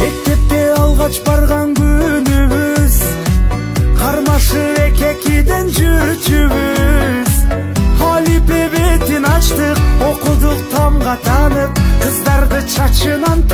Мектепке алгач барган күнүбүз, кармашып эки-экиден жүрчүбүз. Алипе бетин ачтык, окудук тамга танып, кыздарды чачынан